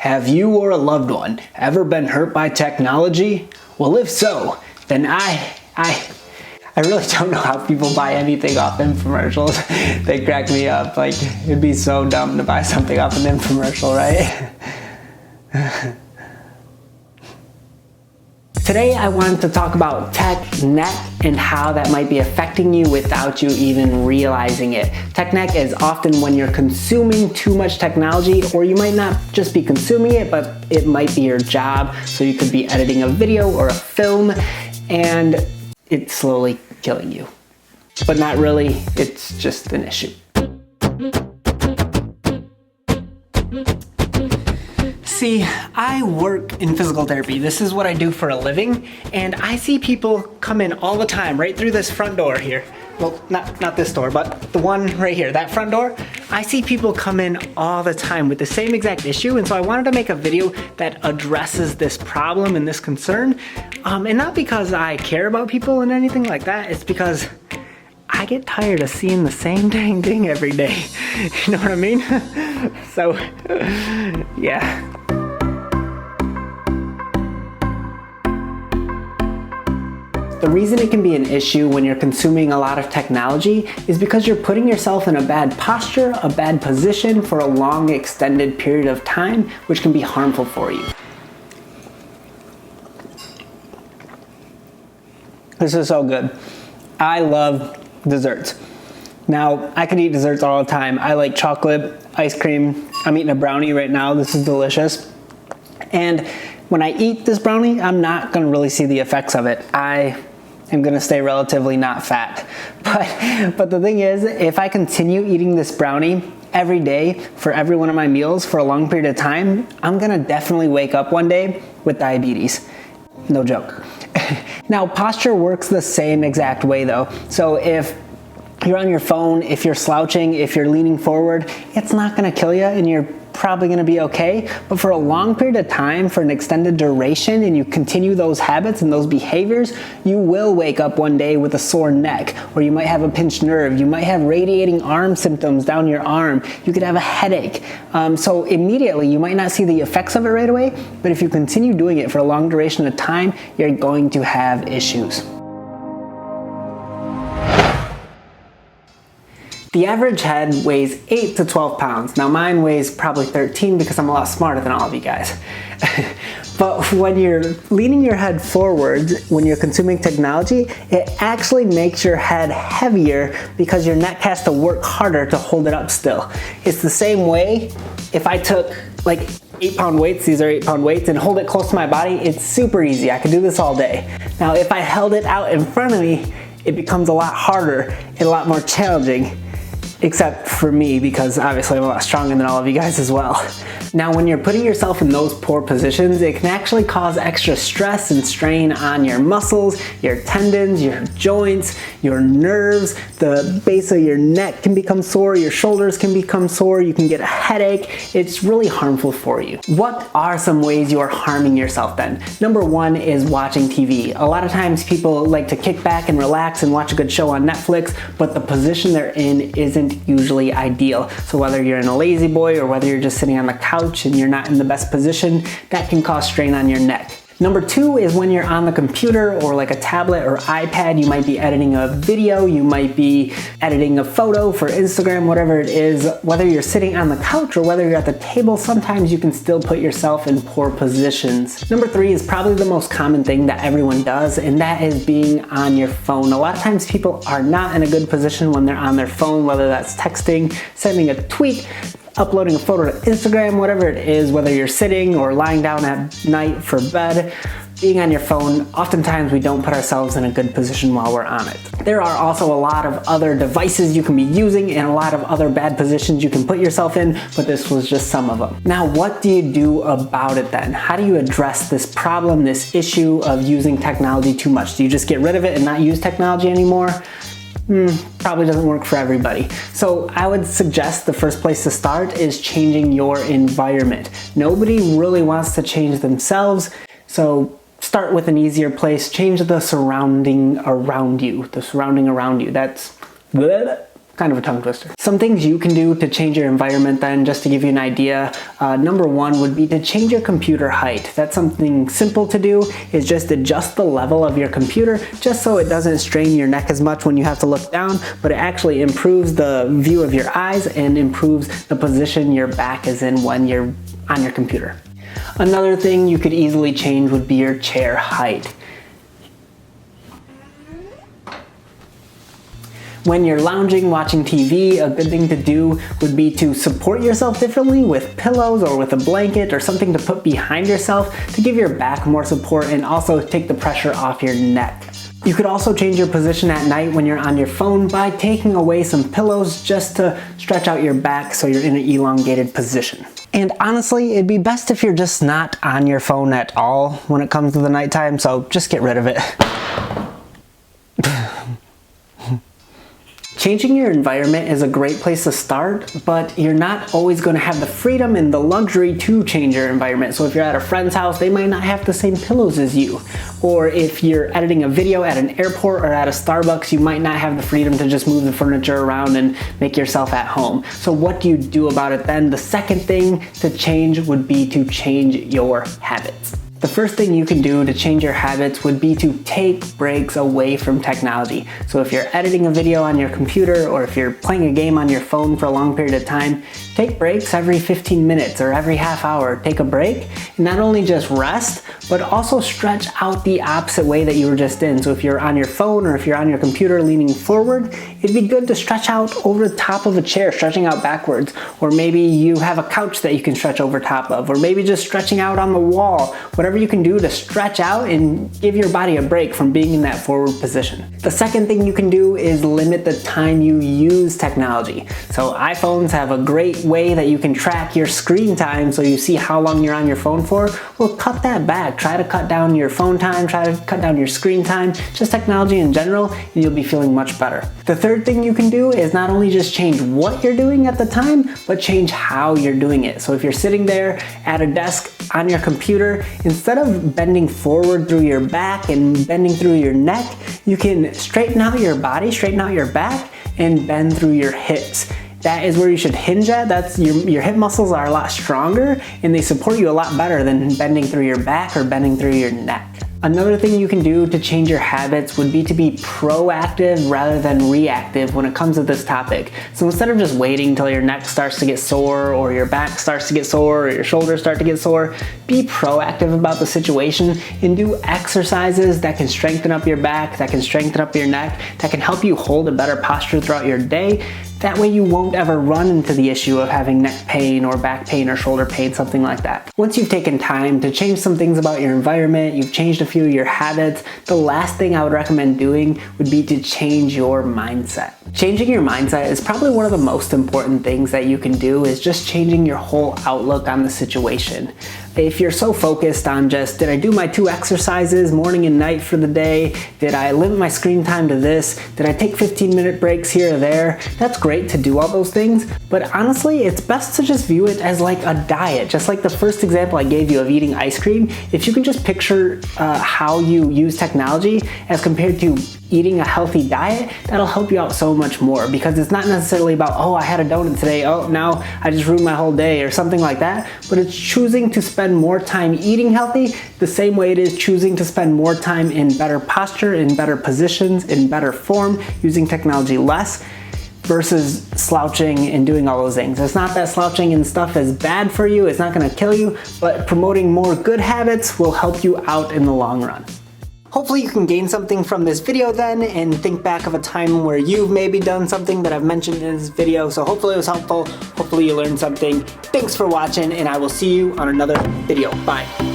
Have you or a loved one ever been hurt by technology? Well, if so, then I really don't know how people buy anything off infomercials. They crack me up. Like, it'd be so dumb to buy something off an infomercial, right? Today I wanted to talk about tech neck and how that might be affecting you without you even realizing it. Tech neck is often when you're consuming too much technology, or you might not just be consuming it, but it might be your job. So you could be editing a video or a film and it's slowly killing you. But not really, it's just an issue. See, I work in physical therapy. This is what I do for a living, and I see people come in all the time right through this front door here. Well, not this door, but the one right here, that front door. I see people come in all the time with the same exact issue, and so I wanted to make a video that addresses this problem and this concern. And not because I care about people and anything like that, it's because I get tired of seeing the same dang thing every day. You know what I mean? So, yeah. The reason it can be an issue when you're consuming a lot of technology is because you're putting yourself in a bad posture, a bad position for a long extended period of time, which can be harmful for you. This is so good. I love desserts. Now, I could eat desserts all the time. I like chocolate, ice cream. I'm eating a brownie right now. This is delicious. And when I eat this brownie, I'm not gonna really see the effects of it. I am gonna stay relatively not fat. But the thing is, if I continue eating this brownie every day for every one of my meals for a long period of time, I'm gonna definitely wake up one day with diabetes. No joke. Now, posture works the same exact way though. So if you're on your phone, if you're slouching, if you're leaning forward, it's not gonna kill you and you're probably gonna be okay. But for a long period of time, for an extended duration, and you continue those habits and those behaviors, you will wake up one day with a sore neck, or you might have a pinched nerve, you might have radiating arm symptoms down your arm, you could have a headache. So immediately, you might not see the effects of it right away, but if you continue doing it for a long duration of time, you're going to have issues. The average head weighs 8 to 12 pounds. Now mine weighs probably 13 because I'm a lot smarter than all of you guys. But when you're leaning your head forward, when you're consuming technology, it actually makes your head heavier because your neck has to work harder to hold it up still. It's the same way if I took like 8-pound weights, these are 8-pound weights, and hold it close to my body, it's super easy. I could do this all day. Now if I held it out in front of me, it becomes a lot harder and a lot more challenging. Except for me, because obviously I'm a lot stronger than all of you guys as well. Now, when you're putting yourself in those poor positions, it can actually cause extra stress and strain on your muscles, your tendons, your joints, your nerves. The base of your neck can become sore, your shoulders can become sore, you can get a headache. It's really harmful for you. What are some ways you are harming yourself then? Number one is watching TV. A lot of times people like to kick back and relax and watch a good show on Netflix, but the position they're in isn't usually ideal. So whether you're in a lazy boy or whether you're just sitting on the couch and you're not in the best position, that can cause strain on your neck. Number two is when you're on the computer or like a tablet or iPad, you might be editing a video, you might be editing a photo for Instagram, whatever it is. Whether you're sitting on the couch or whether you're at the table, sometimes you can still put yourself in poor positions. Number three is probably the most common thing that everyone does, and that is being on your phone. A lot of times people are not in a good position when they're on their phone, whether that's texting, sending a tweet, uploading a photo to Instagram, whatever it is, whether you're sitting or lying down at night for bed, being on your phone, oftentimes we don't put ourselves in a good position while we're on it. There are also a lot of other devices you can be using and a lot of other bad positions you can put yourself in, but this was just some of them. Now, what do you do about it then? How do you address this problem, this issue of using technology too much? Do you just get rid of it and not use technology anymore? Probably doesn't work for everybody. So I would suggest the first place to start is changing your environment. Nobody really wants to change themselves, so start with an easier place. Change the surrounding around you. That's Kind of a tongue twister. Some things you can do to change your environment then, just to give you an idea. Number one would be to change your computer height. That's something simple to do, is just adjust the level of your computer just so it doesn't strain your neck as much when you have to look down, but it actually improves the view of your eyes and improves the position your back is in when you're on your computer. Another thing you could easily change would be your chair height. When you're lounging, watching TV, a good thing to do would be to support yourself differently with pillows or with a blanket or something to put behind yourself to give your back more support and also take the pressure off your neck. You could also change your position at night when you're on your phone by taking away some pillows just to stretch out your back so you're in an elongated position. And honestly, it'd be best if you're just not on your phone at all when it comes to the nighttime, so just get rid of it. Changing your environment is a great place to start, but you're not always going to have the freedom and the luxury to change your environment. So if you're at a friend's house, they might not have the same pillows as you. Or if you're editing a video at an airport or at a Starbucks, you might not have the freedom to just move the furniture around and make yourself at home. So what do you do about it then? The second thing to change would be to change your habits. The first thing you can do to change your habits would be to take breaks away from technology. So if you're editing a video on your computer or if you're playing a game on your phone for a long period of time, take breaks every 15 minutes or every half hour. Take a break and not only just rest, but also stretch out the opposite way that you were just in. So if you're on your phone or if you're on your computer leaning forward, it'd be good to stretch out over the top of a chair, stretching out backwards. Or maybe you have a couch that you can stretch over top of, or maybe just stretching out on the wall. Whatever you can do to stretch out and give your body a break from being in that forward position. The second thing you can do is limit the time you use technology. So iPhones have a great way that you can track your screen time so you see how long you're on your phone for. Well, cut that back. Try to cut down your phone time, try to cut down your screen time, just technology in general, and you'll be feeling much better. The third thing you can do is not only just change what you're doing at the time, but change how you're doing it. So if you're sitting there at a desk on your computer, instead of bending forward through your back and bending through your neck, you can straighten out your body, straighten out your back, and bend through your hips. That is where you should hinge at. That's your hip muscles are a lot stronger and they support you a lot better than bending through your back or bending through your neck. Another thing you can do to change your habits would be to be proactive rather than reactive when it comes to this topic. So instead of just waiting until your neck starts to get sore or your back starts to get sore or your shoulders start to get sore, be proactive about the situation and do exercises that can strengthen up your back, that can strengthen up your neck, that can help you hold a better posture throughout your day. That way you won't ever run into the issue of having neck pain or back pain or shoulder pain, something like that. Once you've taken time to change some things about your environment, you've changed a few of your habits, the last thing I would recommend doing would be to change your mindset. Changing your mindset is probably one of the most important things that you can do, is just changing your whole outlook on the situation. If you're so focused on just, did I do my 2 exercises morning and night for the day? Did I limit my screen time to this? Did I take 15-minute breaks here or there? That's great to do all those things, but honestly, it's best to just view it as like a diet. Just like the first example I gave you of eating ice cream, if you can just picture how you use technology as compared to eating a healthy diet, that'll help you out so much more, because it's not necessarily about, oh, I had a donut today, oh, now I just ruined my whole day or something like that, but it's choosing to spend more time eating healthy the same way it is choosing to spend more time in better posture, in better positions, in better form, using technology less, versus slouching and doing all those things. It's not that slouching and stuff is bad for you, it's not gonna kill you, but promoting more good habits will help you out in the long run. Hopefully you can gain something from this video then and think back of a time where you've maybe done something that I've mentioned in this video. So hopefully it was helpful. Hopefully you learned something. Thanks for watching, and I will see you on another video. Bye.